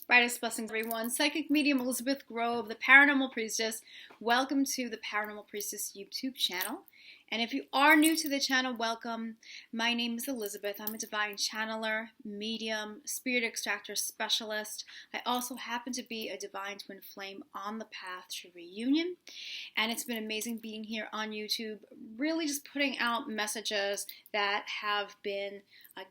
Brightest blessings, everyone. Psychic medium Elizabeth Grove, the Paranormal Priestess. Welcome to the Paranormal Priestess YouTube channel. And if you are new to the channel, welcome. My name is Elizabeth. I'm a divine channeler, medium, spirit extractor specialist. I also happen to be a divine twin flame on the path to reunion. And it's been amazing being here on YouTube, really just putting out messages that have been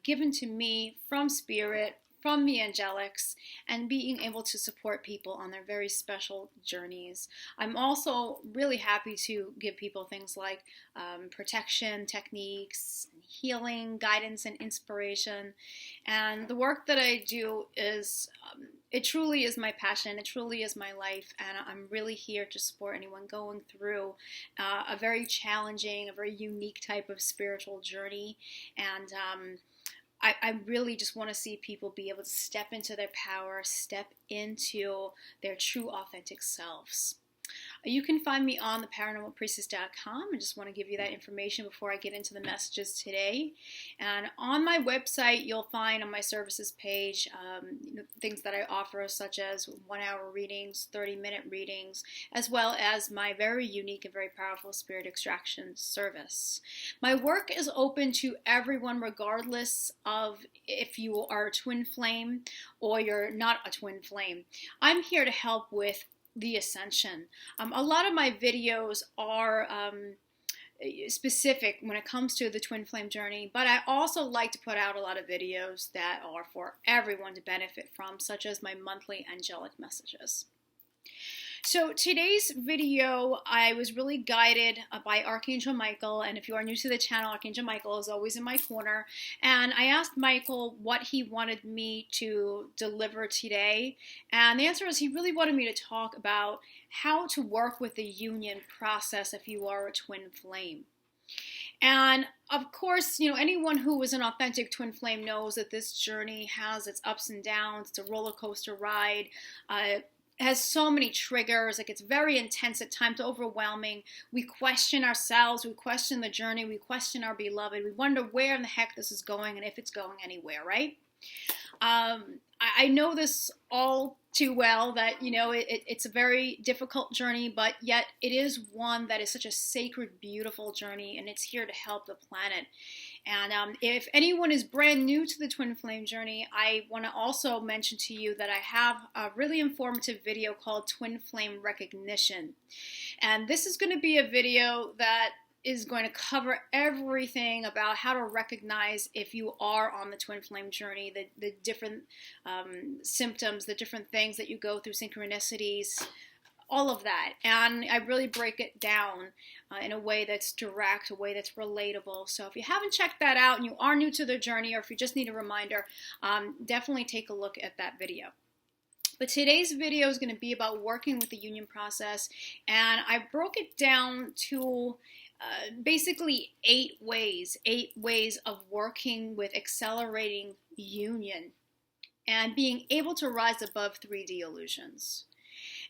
given to me from spirit, from the angelics, and being able to support people on their very special journeys. I'm also really happy to give people things like protection techniques, healing, guidance, and inspiration. And the work that I do is, it truly is my passion, it truly is my life, and I'm really here to support anyone going through a very challenging, a very unique type of spiritual journey. And I really just want to see people be able to step into their power, step into their true authentic selves. You can find me on theparanormalpriestess.com. I just want to give you that information before I get into the messages today. And on my website, you'll find on my services page things that I offer, such as 1-hour readings, 30-minute readings, as well as my very unique and very powerful spirit extraction service. My work is open to everyone, regardless of if you are a twin flame or you're not a twin flame. I'm here to help with the ascension. A lot of my videos are specific when it comes to the twin flame journey, but I also like to put out a lot of videos that are for everyone to benefit from, such as my monthly angelic messages. So today's video, I was really guided by Archangel Michael, and if you are new to the channel, Archangel Michael is always in my corner, and I asked Michael what he wanted me to deliver today, and the answer is he really wanted me to talk about how to work with the union process if you are a twin flame. And of course, you know, anyone who is an authentic twin flame knows that this journey has its ups and downs. It's a roller coaster ride. Has so many triggers, like it's very intense at times, overwhelming. We question ourselves, we question the journey, we question our beloved, we wonder where in the heck this is going and if it's going anywhere, right? I know this all too well, that, you know, it's a very difficult journey, but yet it is one that is such a sacred, beautiful journey, and it's here to help the planet. And if anyone is brand new to the twin flame journey, I want to also mention to you that I have a really informative video called Twin Flame Recognition. And this is going to be a video that is going to cover everything about how to recognize if you are on the twin flame journey, the different symptoms, the different things that you go through, synchronicities, all of that. And I really break it down in a way that's direct, a way that's relatable. So if you haven't checked that out and you are new to the journey, or if you just need a reminder, definitely take a look at that video. But today's video is going to be about working with the union process, and I broke it down to basically 8 ways of working with accelerating union and being able to rise above 3D illusions.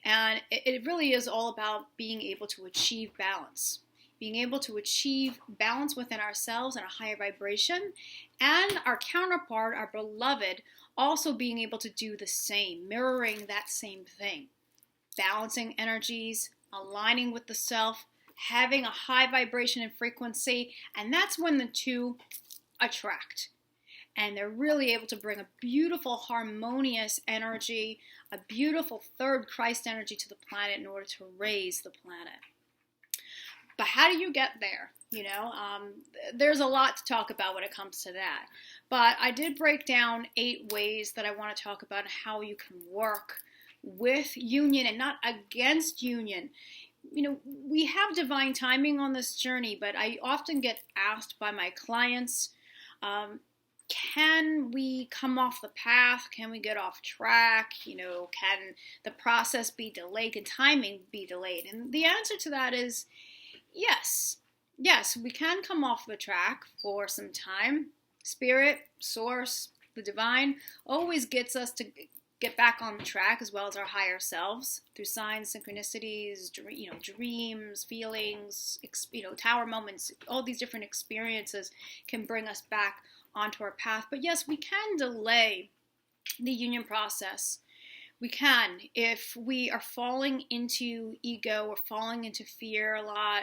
And it really is all about being able to achieve balance. Being able to achieve balance within ourselves and a higher vibration, and our counterpart, our beloved, also being able to do the same, mirroring that same thing. Balancing energies, aligning with the self, having a high vibration and frequency, and that's when the two attract. And they're really able to bring a beautiful, harmonious energy, a beautiful third Christ energy to the planet in order to raise the planet. But how do you get there? You know, there's a lot to talk about when it comes to that. But I did break down 8 ways that I want to talk about how you can work with union and not against union. You know, we have divine timing on this journey, but I often get asked by my clients, can we come off the path? Can we get off track? You know, can the process be delayed? Can timing be delayed? And the answer to that is yes. Yes, we can come off the track for some time. Spirit, source, the divine always gets us to get back on the track, as well as our higher selves, through signs, synchronicities, dreams, feelings, tower moments. All these different experiences can bring us back onto our path. But yes, we can delay the union process We can. If we are falling into ego or falling into fear a lot,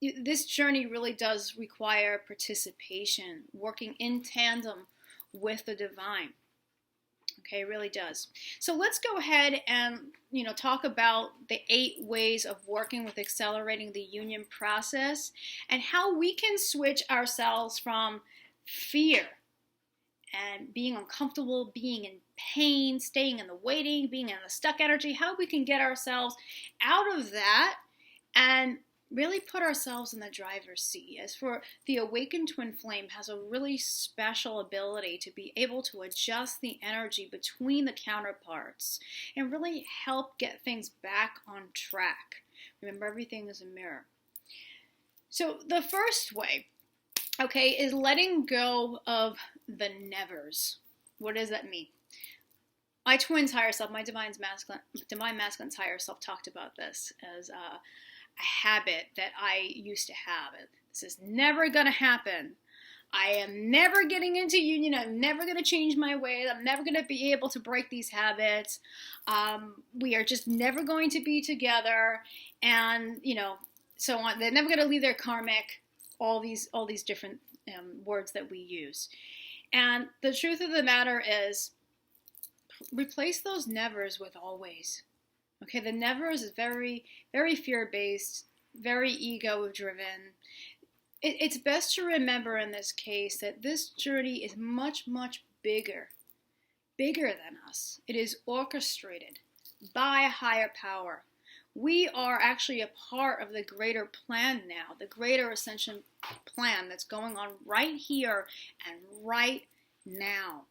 this journey really does require participation, working in tandem with the divine. Okay, it really does. So let's go ahead and, talk about the 8 ways of working with accelerating the union process and how we can switch ourselves from fear and being uncomfortable, being in pain, staying in the waiting, being in the stuck energy, how we can get ourselves out of that and really put ourselves in the driver's seat. As for the awakened twin flame has a really special ability to be able to adjust the energy between the counterparts and really help get things back on track. Remember, everything is a mirror. So the first way, okay, is letting go of the nevers. What does that mean? My twin's higher self, my divine masculine's higher self talked about this as a habit that I used to have. This is never going to happen. I am never getting into union. I'm never going to change my ways. I'm never going to be able to break these habits. We are just never going to be together. And, so on. They're never going to leave their karmic. All these different words that we use. And the truth of the matter is, replace those nevers with always. Okay, the nevers is very, very fear-based, very ego-driven. It's best to remember in this case that this journey is much, much bigger than us. It is orchestrated by a higher power. We are actually a part of the greater plan now, the greater ascension plan that's going on right here and right now.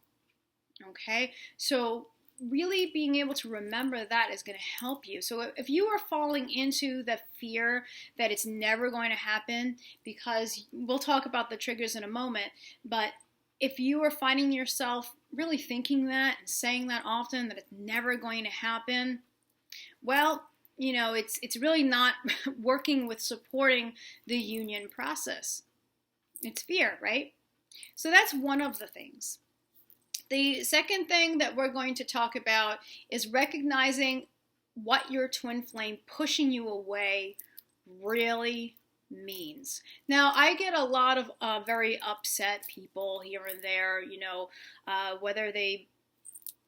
Okay, so really being able to remember that is going to help you. So if you are falling into the fear that it's never going to happen, because we'll talk about the triggers in a moment, but if you are finding yourself really thinking that and saying that often, that it's never going to happen, well, it's really not working with supporting the union process. It's fear, right? So that's one of the things. The second thing that we're going to talk about is recognizing what your twin flame pushing you away really means. Now, I get a lot of very upset people here and there, whether they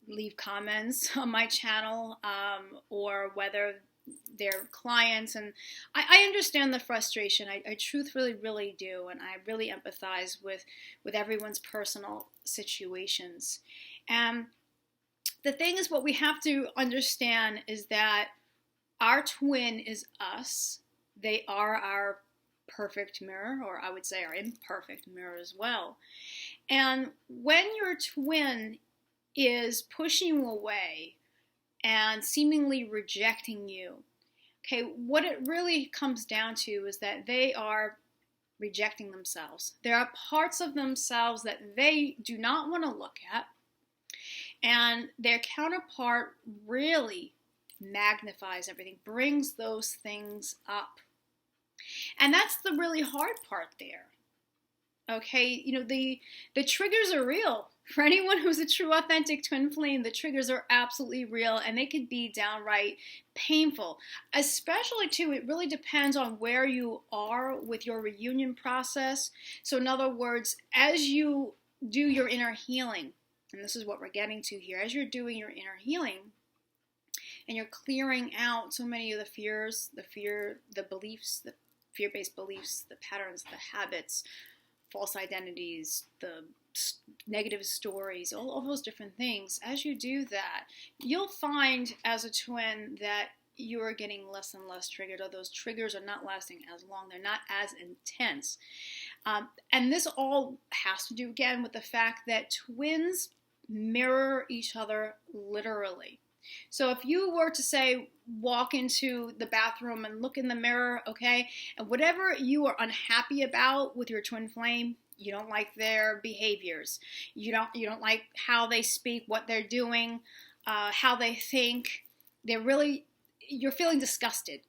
leave comments on my channel or whether they're clients, and I understand the frustration. I truthfully really do, and I really empathize with everyone's personal situations. And the thing is, what we have to understand is that our twin is us. They are our perfect mirror, or I would say our imperfect mirror as well. And when your twin is pushing you away and seemingly rejecting you, okay, what it really comes down to is that they are rejecting themselves. There are parts of themselves that they do not want to look at, and their counterpart really magnifies everything, brings those things up. And that's the really hard part there. Okay, the triggers are real. For anyone who's a true authentic twin flame, the triggers are absolutely real, and they could be downright painful. Especially too, it really depends on where you are with your reunion process. So in other words, as you do your inner healing, and this is what we're getting to here, as you're doing your inner healing, and you're clearing out so many of the fears, the beliefs, the fear-based beliefs, the patterns, the habits, false identities, the negative stories, all those different things. As you do that, you'll find as a twin that you are getting less and less triggered, or those triggers are not lasting as long. They're not as intense. And this all has to do, again, with the fact that twins mirror each other literally. So if you were to say, walk into the bathroom and look in the mirror, okay, and whatever you are unhappy about with your twin flame, you don't like their behaviors, you don't like how they speak, what they're doing, how they think, you're feeling disgusted.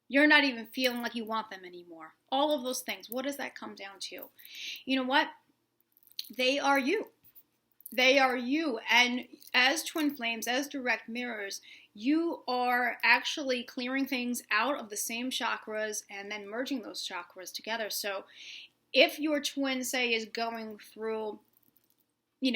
You're not even feeling like you want them anymore. All of those things. What does that come down to? You know what? They are you. They are you. And as twin flames, as direct mirrors, you are actually clearing things out of the same chakras and then merging those chakras together. So if your twin, say, is going through,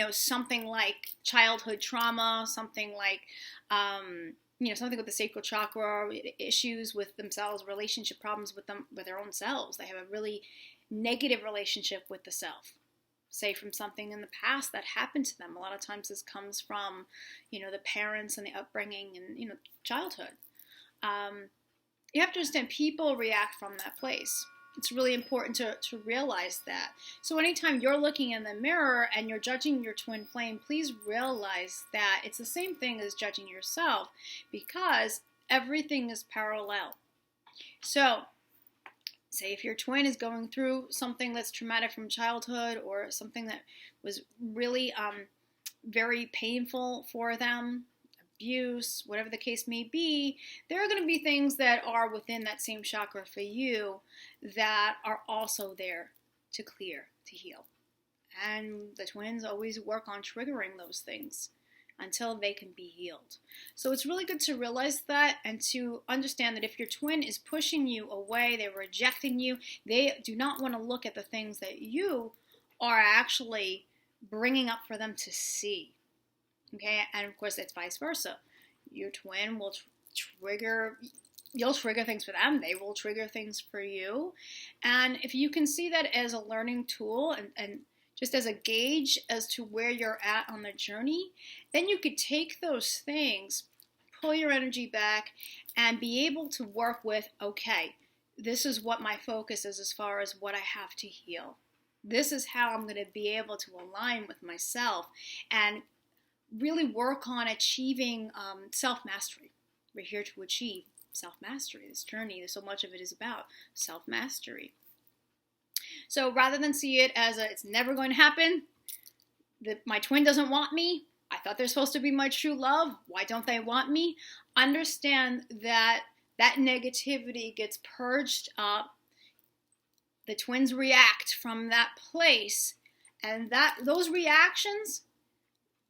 something like childhood trauma, something like, something with the sacral chakra, issues with themselves, relationship problems with their own selves. They have a really negative relationship with the self. Say from something in the past that happened to them. A lot of times this comes from, the parents and the upbringing and, childhood. You have to understand people react from that place. It's really important to realize that. So anytime you're looking in the mirror and you're judging your twin flame, please realize that it's the same thing as judging yourself, because everything is parallel. So say if your twin is going through something that's traumatic from childhood or something that was really very painful for them, abuse, whatever the case may be, there are going to be things that are within that same chakra for you that are also there to clear, to heal. And the twins always work on triggering those things until they can be healed. So it's really good to realize that and to understand that if your twin is pushing you away, they're rejecting you, they do not want to look at the things that you are actually bringing up for them to see. Okay, and of course it's vice versa. Your twin will you'll trigger things for them, they will trigger things for you. And if you can see that as a learning tool and just as a gauge as to where you're at on the journey, then you could take those things, pull your energy back, and be able to work with, okay, this is what my focus is as far as what I have to heal. This is how I'm going to be able to align with myself and really work on achieving self-mastery. We're here to achieve self-mastery. This journey, so much of it is about self-mastery. So rather than see it as it's never going to happen, that my twin doesn't want me, I thought they're supposed to be my true love, why don't they want me? Understand that that negativity gets purged up. The twins react from that place, and those reactions,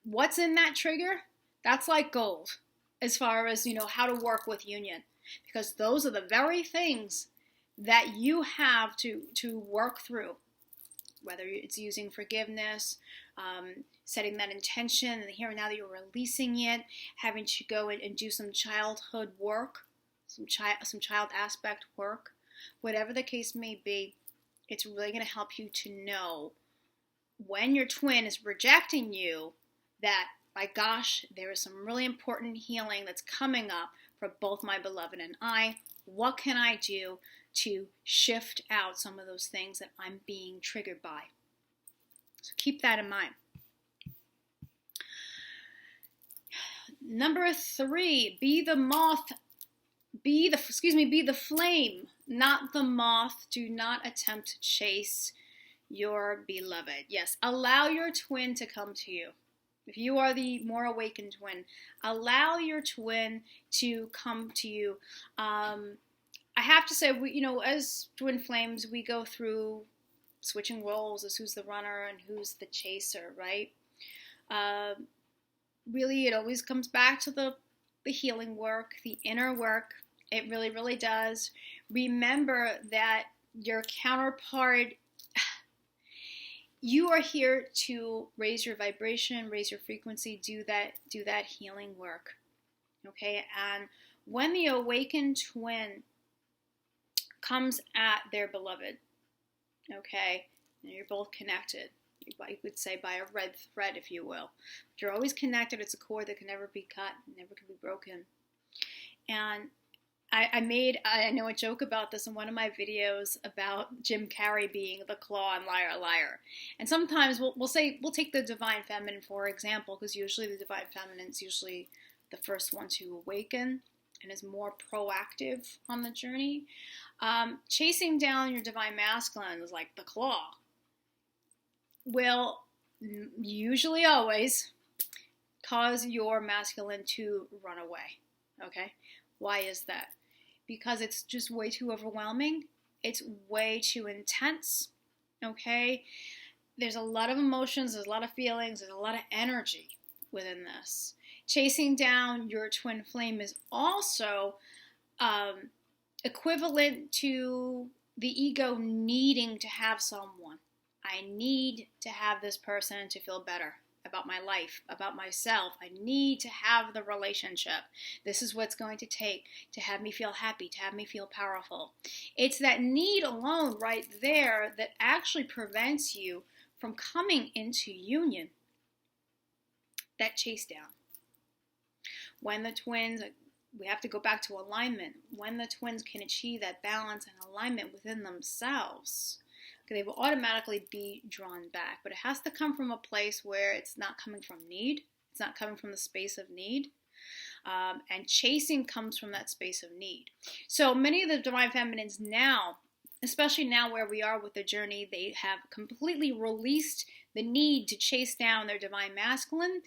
what's in that trigger, that's like gold as far as, how to work with union. Because those are the very things that you have to work through. Whether it's using forgiveness, setting that intention, and here and now that you're releasing it, having to go and do some childhood work, some child aspect work, whatever the case may be, it's really going to help you to know when your twin is rejecting you that, my gosh, there is some really important healing that's coming up for both my beloved and I. What can I do to shift out some of those things that I'm being triggered by? So keep that in mind. Number 3, be the flame, not the moth. Do not attempt to chase your beloved. Yes, allow your twin to come to you. If you are the more awakened twin, allow your twin to come to you. I have to say, as twin flames, we go through switching roles as who's the runner and who's the chaser, right? Really, it always comes back to the healing work, the inner work. It really, really does. Remember that your counterpart, you are here to raise your vibration, raise your frequency, do that healing work. Okay? And when the awakened twin comes at their beloved, okay, and you're both connected, you could say by a red thread, if you will. But you're always connected. It's a cord that can never be cut, never can be broken. And I know a joke about this in one of my videos about Jim Carrey being the claw and liar, liar. And sometimes we'll take the divine feminine for example, because usually the divine feminine is usually the first one to awaken and is more proactive on the journey. Chasing down your divine masculine is like the claw. Will usually always cause your masculine to run away. Okay? Why is that? Because it's just way too overwhelming. It's way too intense. Okay? there's a lot of emotions, there's a lot of feelings, there's a lot of energy within this. Chasing down your twin flame is also equivalent to the ego needing to have someone. I need to have this person to feel better about my life, about myself. I need to have the relationship. This is what's going to take to have me feel happy, to have me feel powerful. It's that need alone right there that actually prevents you from coming into union, that chase down. When the twins, we have to go back to alignment. When the twins can achieve that balance and alignment within themselves, they will automatically be drawn back. But it has to come from a place where it's not coming from need. It's not coming from the space of need. And chasing comes from that space of need. So many of the divine feminines now, especially now where we are with the journey, they have completely released the need to chase down their divine masculine.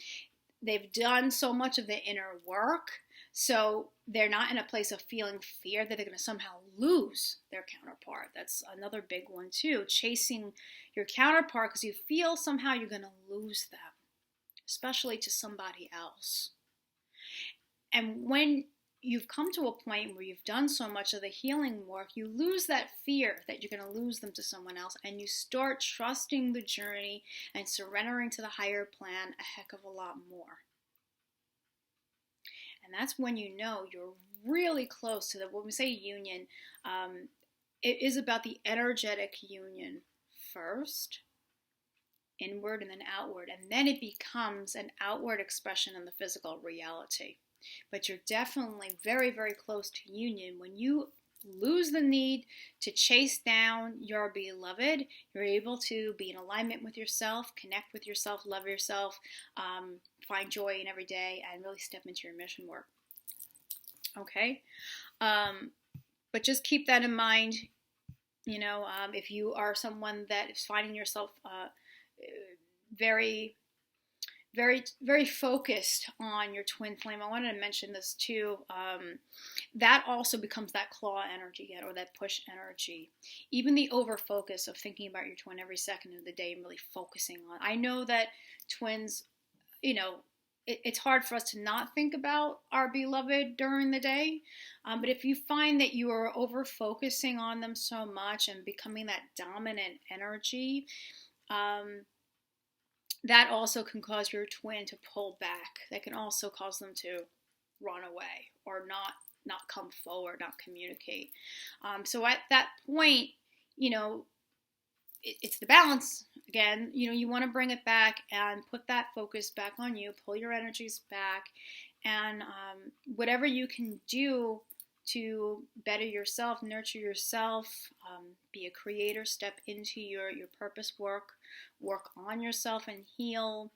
They've done so much of the inner work, so they're not in a place of feeling fear that they're going to somehow lose their counterpart. That's another big one too, chasing your counterpart because you feel somehow you're going to lose them, especially to somebody else. And when you've come to a point where you've done so much of the healing work, you lose that fear that you're going to lose them to someone else, and you start trusting the journey and surrendering to the higher plan a heck of a lot more. And that's when you know you're really close to when we say union, it is about the energetic union first, inward and then outward, and then it becomes an outward expression in the physical reality. But you're definitely very, very close to union when you lose the need to chase down your beloved. You're able to be in alignment with yourself, connect with yourself, love yourself, find joy in every day, and really step into your mission work. Okay? But just keep that in mind. If you are someone that is finding yourself very, very, very focused on your twin flame, I wanted to mention this too. That also becomes that claw energy again, or that push energy. Even the over focus of thinking about your twin every second of the day and really focusing on. I know that twins, it's hard for us to not think about our beloved during the day. But if you find that you are over focusing on them so much and becoming that dominant energy, that also can cause your twin to pull back. That can also cause them to run away or not come forward, not communicate. So at that point, it's the balance again. You want to bring it back and put that focus back on you, pull your energies back, and whatever you can do to better yourself, nurture yourself, be a creator, step into your purpose work on yourself and heal,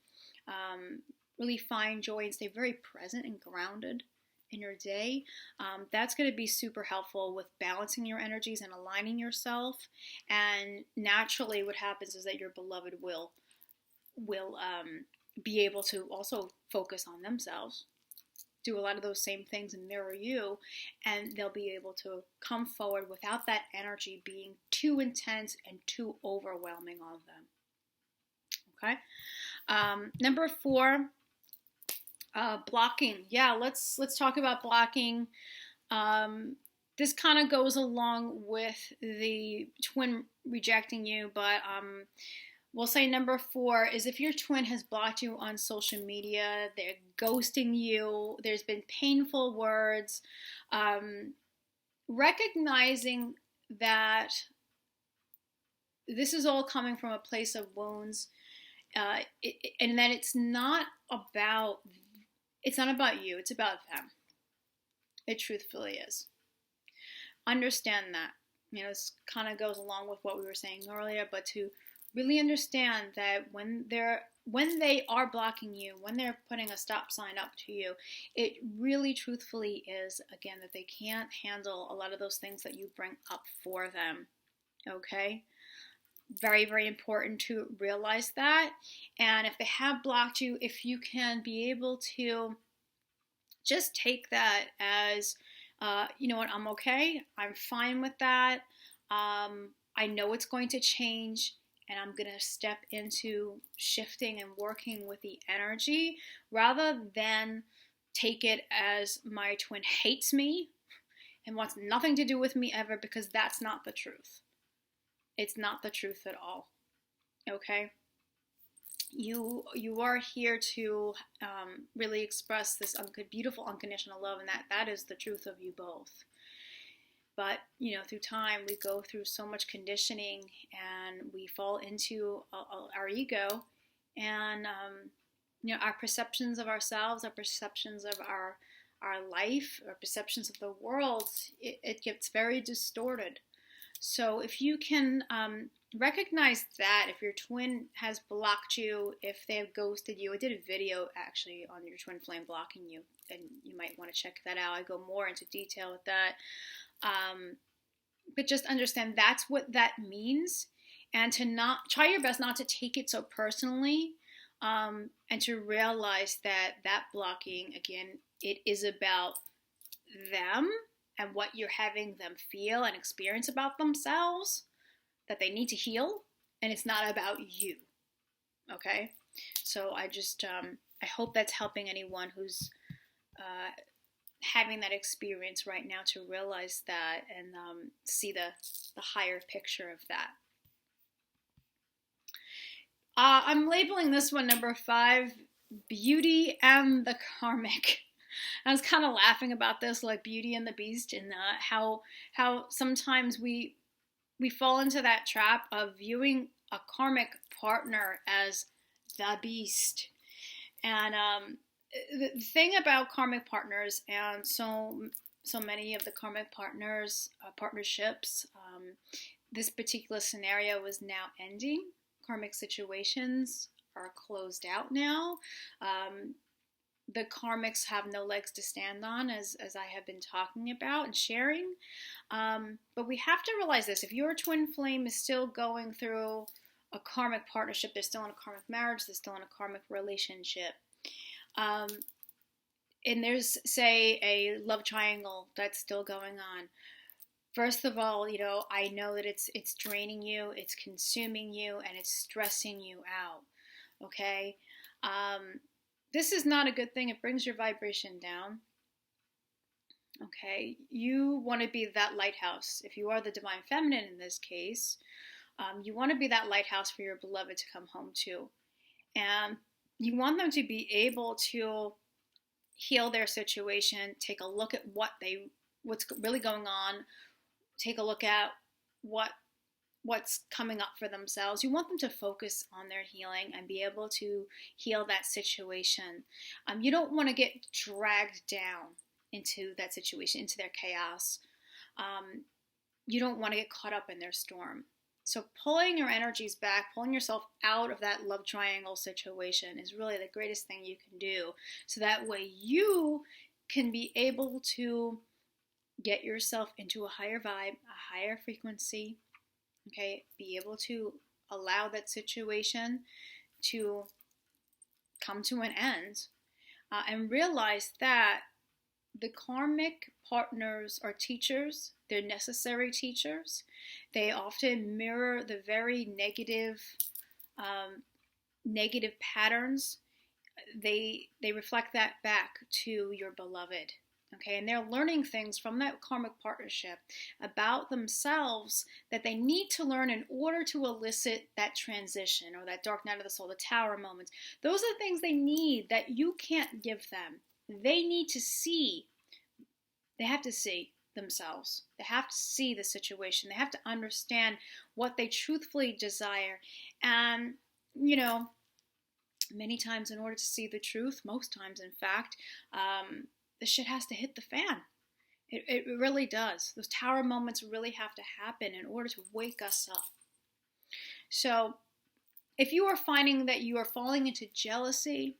really find joy and stay very present and grounded in your day. That's going to be super helpful with balancing your energies and aligning yourself. And naturally what happens is that your beloved will be able to also focus on themselves, do a lot of those same things and mirror you, and they'll be able to come forward without that energy being too intense and too overwhelming on them. Okay. Number 4, blocking. Yeah, let's talk about blocking. This kind of goes along with the twin rejecting you, but we'll say number 4 is if your twin has blocked you on social media, they're ghosting you, there's been painful words, recognizing that this is all coming from a place of wounds, and that it's not about you, it's about them. It truthfully is. Understand that. This kind of goes along with what we were saying earlier, but to really understand that when they are blocking you, when they're putting a stop sign up to you, it really truthfully is, again, that they can't handle a lot of those things that you bring up for them. Okay? Very, very important to realize that. And if they have blocked you, if you can be able to just take that as, you know what, I'm okay. I'm fine with that. I know it's going to change. and I'm going to step into shifting and working with the energy rather than take it as my twin hates me and wants nothing to do with me ever, because that's not the truth. It's not the truth at all. Okay? You are here to really express this beautiful unconditional love, and that is the truth of you both. But, through time, we go through so much conditioning, and we fall into our ego, and, our perceptions of ourselves, our perceptions of our life, our perceptions of the world, it gets very distorted. So if you can recognize that, if your twin has blocked you, if they have ghosted you, I did a video actually on your twin flame blocking you, and you might want to check that out. I go more into detail with that. But just understand that's what that means, and to not try your best not to take it so personally, and to realize that blocking, again, it is about them and what you're having them feel and experience about themselves that they need to heal, and it's not about you. Okay? So I just I hope that's helping anyone who's having that experience right now to realize that and see the higher picture of that. I'm labeling this one number 5, Beauty and the Karmic. I was kind of laughing about this, like Beauty and the Beast, and how sometimes we fall into that trap of viewing a karmic partner as the beast. And the thing about karmic partners, and so many of the karmic partnerships, this particular scenario is now ending. Karmic situations are closed out now. The karmics have no legs to stand on, as I have been talking about and sharing. But we have to realize this. If your twin flame is still going through a karmic partnership, they're still in a karmic marriage, they're still in a karmic relationship, and there's, say, a love triangle that's still going on. First of all, I know that it's draining you, it's consuming you, and it's stressing you out. Okay? This is not a good thing. It brings your vibration down. Okay? You want to be that lighthouse. If you are the divine feminine in this case, you want to be that lighthouse for your beloved to come home to. And you want them to be able to heal their situation, take a look at what's really going on, take a look at what's coming up for themselves. You want them to focus on their healing and be able to heal that situation. You don't want to get dragged down into that situation, into their chaos. You don't want to get caught up in their storm. So pulling your energies back, pulling yourself out of that love triangle situation is really the greatest thing you can do. So that way you can be able to get yourself into a higher vibe, a higher frequency, okay? Be able to allow that situation to come to an end, and realize that the karmic partners are teachers. They're necessary teachers. They often mirror the very negative patterns. They reflect that back to your beloved. Okay, and they're learning things from that karmic partnership about themselves that they need to learn in order to elicit that transition or that dark night of the soul, the tower moments. Those are the things they need that you can't give them. They need to see. They have to see themselves. They have to see the situation. They have to understand what they truthfully desire. And, many times in order to see the truth, most times in fact, the shit has to hit the fan. It really does. Those tower moments really have to happen in order to wake us up. So if you are finding that you are falling into jealousy,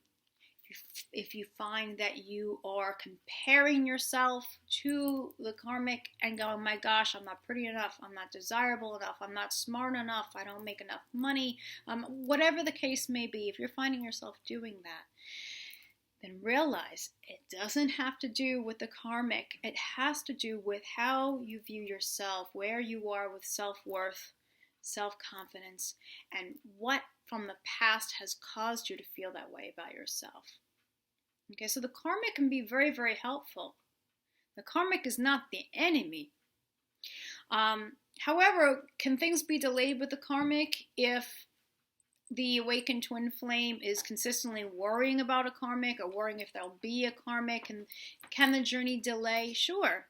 if you find that you are comparing yourself to the karmic and going, my gosh, I'm not pretty enough, I'm not desirable enough, I'm not smart enough, I don't make enough money, whatever the case may be, if you're finding yourself doing that, then realize it doesn't have to do with the karmic. It has to do with how you view yourself, where you are with self-worth, self-confidence, and what from the past has caused you to feel that way about yourself. Okay, so the karmic can be very, very helpful. The karmic is not the enemy. However, can things be delayed with the karmic if the awakened twin flame is consistently worrying about a karmic or worrying if there'll be a karmic? And can the journey delay? Sure,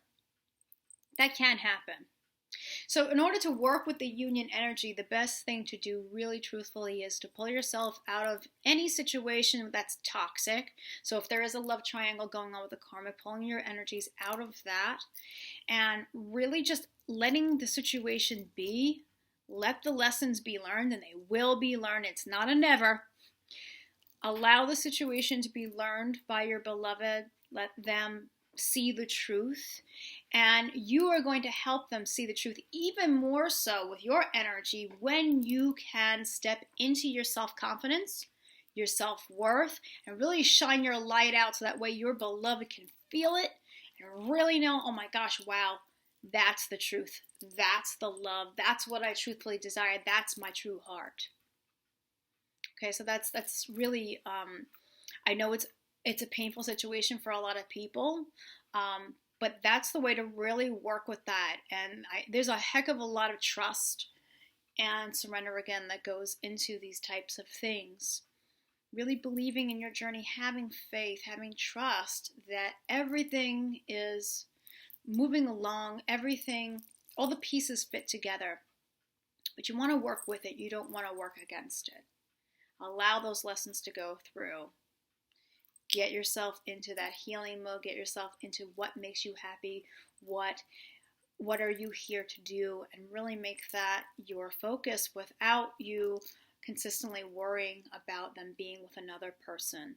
that can happen. So in order to work with the union energy, the best thing to do really truthfully is to pull yourself out of any situation that's toxic. So if there is a love triangle going on with the karmic, pulling your energies out of that and really just letting the situation be. Let the lessons be learned, and they will be learned. It's not a never. Allow the situation to be learned by your beloved. Let them see the truth, and you are going to help them see the truth even more so with your energy when you can step into your self-confidence, your self-worth, and really shine your light out so that way your beloved can feel it and really know, oh my gosh, wow, that's the truth. That's the love. That's what I truthfully desire. That's my true heart. Okay, so that's really, I know it's a painful situation for a lot of people, but that's the way to really work with that. And there's a heck of a lot of trust and surrender again that goes into these types of things. Really believing in your journey, having faith, having trust that everything is moving along, everything, all the pieces fit together. But you want to work with it. You don't want to work against it. Allow those lessons to go through. Get yourself into that healing mode. Get yourself into what makes you happy. What are you here to do? And really make that your focus without you consistently worrying about them being with another person.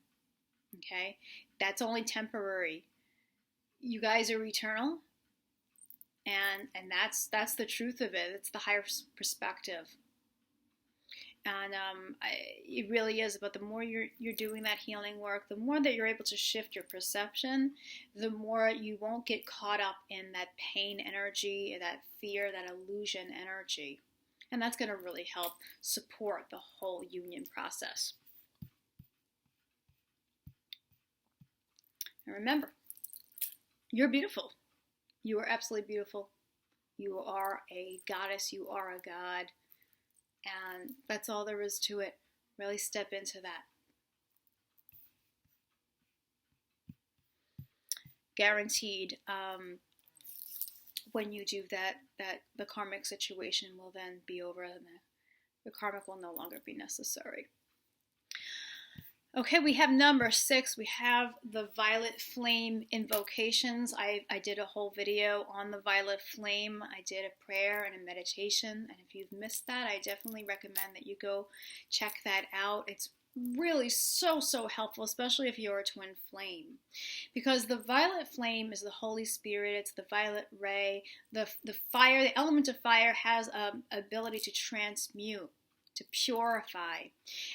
Okay? That's only temporary. You guys are eternal. And that's the truth of it. It's the higher perspective. And it really is. But the more you're doing that healing work, the more that you're able to shift your perception, the more you won't get caught up in that pain energy, that fear, that illusion energy. And that's going to really help support the whole union process. And remember, you're beautiful. You are absolutely beautiful. You are a goddess. You are a god. And that's all there is to it. Really step into that. Guaranteed, when you do that the karmic situation will then be over and the karmic will no longer be necessary. Okay, we have number 6. We have the violet flame invocations. I did a whole video on the violet flame. I did a prayer and a meditation. And if you've missed that, I definitely recommend that you go check that out. It's really so helpful, especially if you're a twin flame. Because the violet flame is the Holy Spirit. It's the violet ray. The fire, the element of fire has an ability to transmute, to purify.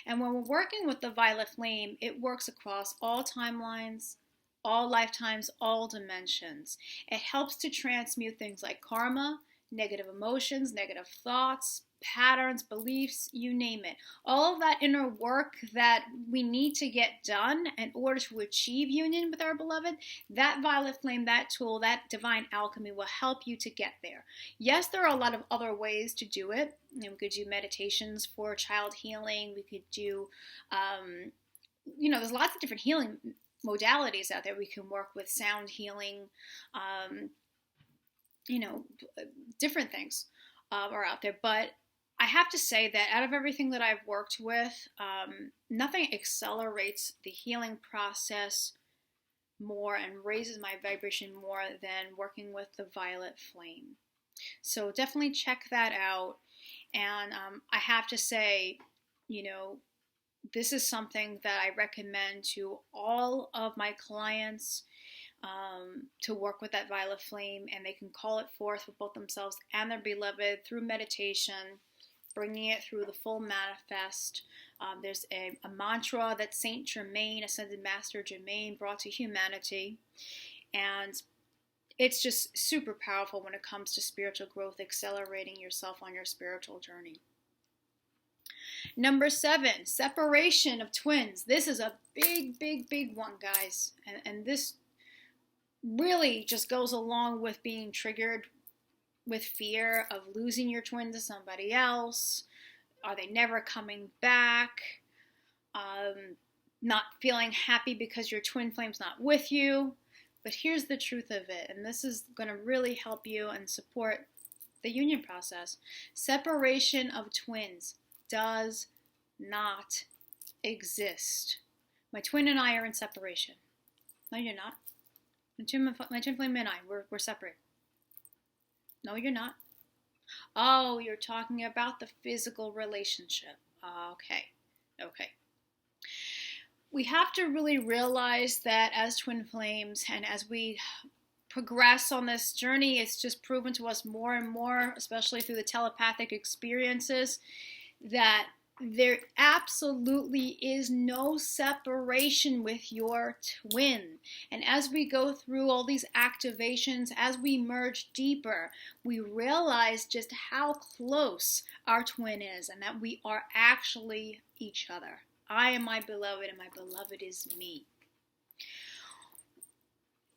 And when we're working with the violet flame, it works across all timelines, all lifetimes, all dimensions. It helps to transmute things like karma, negative emotions, negative thoughts, patterns, beliefs, you name it. All of that inner work that we need to get done in order to achieve union with our beloved, that violet flame, that tool, that divine alchemy will help you to get there. Yes, there are a lot of other ways to do it. We could do meditations for child healing. We could do, there's lots of different healing modalities out there. We can work with sound healing, different things are out there. But I have to say that out of everything that I've worked with, nothing accelerates the healing process more and raises my vibration more than working with the violet flame. So definitely check that out. And I have to say, this is something that I recommend to all of my clients to work with that violet flame, and they can call it forth for both themselves and their beloved through meditation, bringing it through the full manifest. There's a mantra that Saint Germain, Ascended Master Germain, brought to humanity, and it's just super powerful when it comes to spiritual growth, accelerating yourself on your spiritual journey. Number 7, separation of twins. This is a big, big, big one, guys. And this really just goes along with being triggered with fear of losing your twin to somebody else. Are they never coming back? Not feeling happy because your twin flame's not with you. But here's the truth of it, and this is going to really help you and support the union process. Separation of twins does not exist. My twin and I are in separation. No, you're not. My twin flame and I, we're separate. No, you're not. Oh, you're talking about the physical relationship. Okay. We have to really realize that as twin flames and as we progress on this journey, it's just proven to us more and more, especially through the telepathic experiences, that there absolutely is no separation with your twin. And as we go through all these activations, as we merge deeper, we realize just how close our twin is and that we are actually each other. I am my beloved and my beloved is me.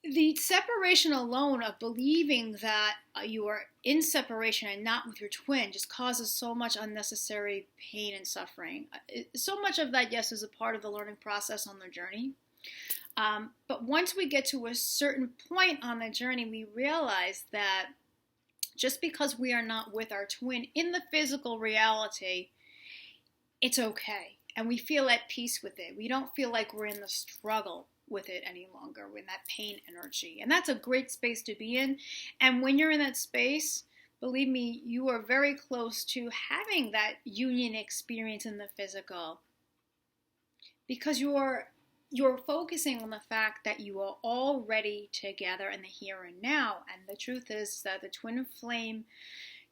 The separation alone of believing that you are in separation and not with your twin just causes so much unnecessary pain and suffering. So much of that, yes, is a part of the learning process on the journey. But once we get to a certain point on the journey, we realize that just because we are not with our twin in the physical reality, it's okay. And we feel at peace with it. We don't feel like we're in the struggle with it any longer. We're in that pain energy. And that's a great space to be in. And when you're in that space, believe me, you are very close to having that union experience in the physical. Because you're focusing on the fact that you are already together in the here and now. And the truth is that the twin flame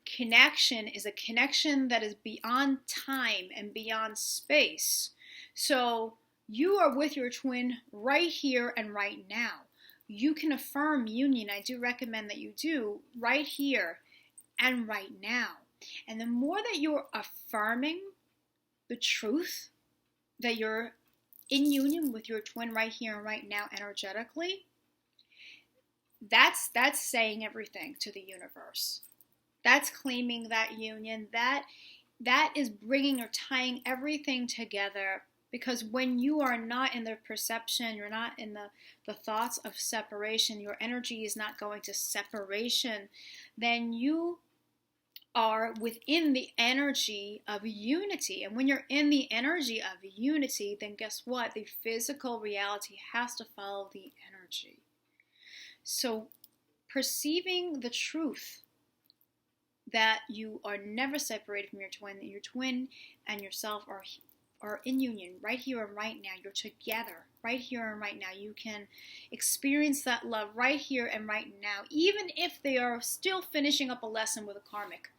connection is a connection that is beyond time and beyond space. So you are with your twin right here and right now. You can affirm union. I do recommend that you do right here and right now. And the more that you're affirming the truth that you're in union with your twin right here and right now energetically, that's saying everything to the universe. That's claiming that union. That is bringing or tying everything together, because when you are not in the perception, you're not in the thoughts of separation, your energy is not going to separation, then you are within the energy of unity. And when you're in the energy of unity, then guess what? The physical reality has to follow the energy. So perceiving the truth that you are never separated from your twin, that your twin and yourself are in union right here and right now. You're together right here and right now. You can experience that love right here and right now, even if they are still finishing up a lesson with a karmic.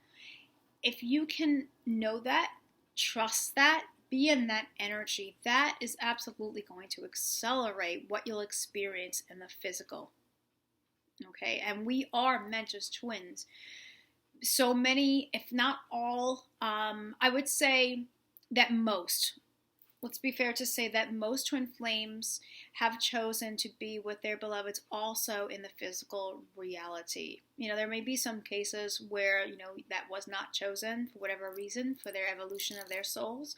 If you can know that, trust that, be in that energy, that is absolutely going to accelerate what you'll experience in the physical. Okay, and we are meant as twins. So many, if not all, I would say that most, let's be fair to say that most twin flames have chosen to be with their beloveds also in the physical reality. You know, there may be some cases where, you know, that was not chosen for whatever reason, for their evolution of their souls.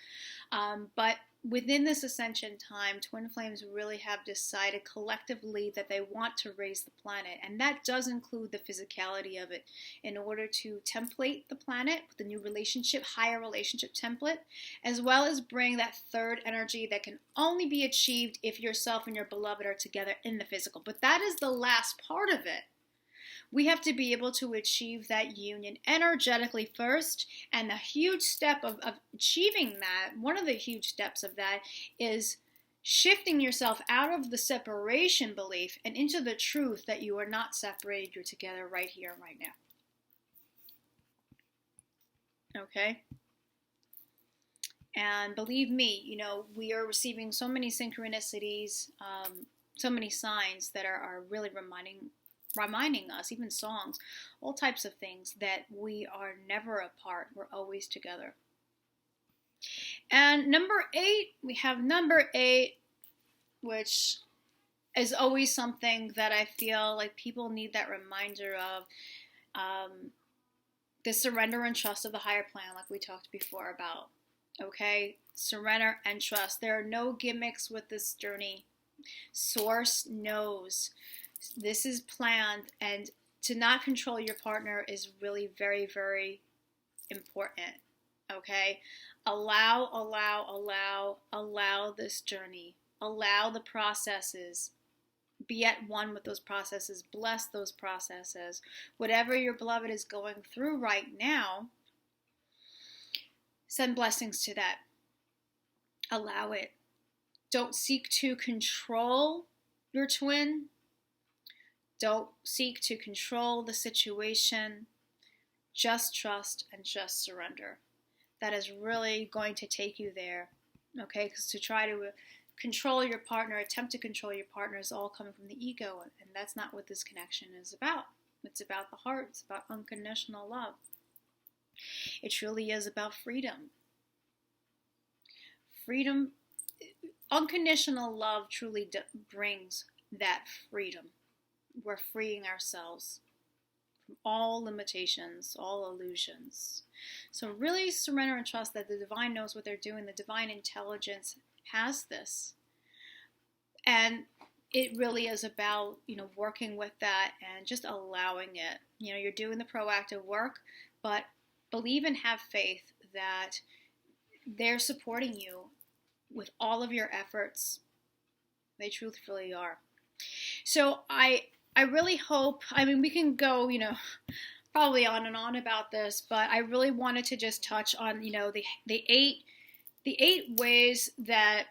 But within this ascension time, twin flames really have decided collectively that they want to raise the planet. And that does include the physicality of it in order to template the planet with the new relationship, higher relationship template, as well as bring that third energy that can only be achieved if yourself and your beloved are together in the physical. But that is the last part of it. We have to be able to achieve that union energetically first, and the huge step of achieving that, one of the huge steps of that is shifting yourself out of the separation belief and into the truth that you are not separated, you're together right here and right now. Okay? And believe me, you know, we are receiving so many synchronicities, so many signs that are really reminding reminding us, even songs, all types of things, that we are never apart. We're always together. And number 8, we have number 8, which is always something that I feel like people need that reminder of. The surrender and trust of the higher plan, like we talked before about. Okay? Surrender and trust. There are no gimmicks with this journey. Source knows this is planned, and to not control your partner is really very, very important. Okay? Allow this journey. Allow the processes. Be at one with those processes. Bless those processes. Whatever your beloved is going through right now, send blessings to that. Allow it. Don't seek to control your twin. Don't seek to control the situation. Just trust and just surrender. That is really going to take you there. Okay? Because to try to control your partner, attempt to control your partner is all coming from the ego, and that's not what this connection is about. It's about the heart. It's about unconditional love. It truly is about freedom. Freedom, unconditional love truly brings that freedom. We're freeing ourselves from all limitations, all illusions. So really surrender and trust that the divine knows what they're doing. The divine intelligence has this, and it really is about working with that and just allowing it. You're doing the proactive work, but believe and have faith that they're supporting you with all of your efforts. They truthfully are. So I really hope, we can go probably on and on about this, but I really wanted to just touch on the eight ways that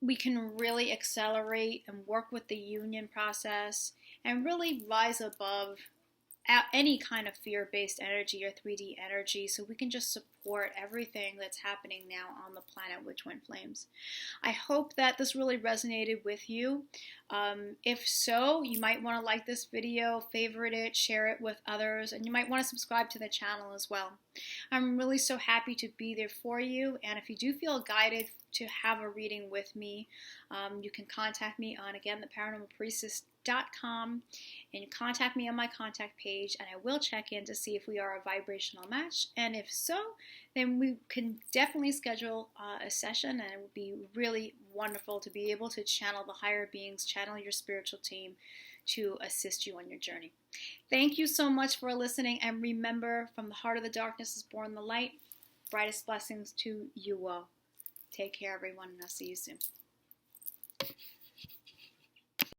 we can really accelerate and work with the union process and really rise above any kind of fear-based energy or 3D energy, so we can just support everything that's happening now on the planet with twin flames. I hope that this really resonated with you. If so, you might want to like this video, favorite it, share it with others, and you might want to subscribe to the channel as well. I'm really so happy to be there for you, and if you do feel guided to have a reading with me, you can contact me on, again, the paranormalpriestess.com, and you contact me on my contact page, and I will check in to see if we are a vibrational match, and if so, then we can definitely schedule a session, and it would be really wonderful to be able to channel the higher beings, channel your spiritual team to assist you on your journey. Thank you so much for listening, and remember, from the heart of the darkness is born the light. Brightest blessings to you all. Take care, everyone, and I'll see you soon.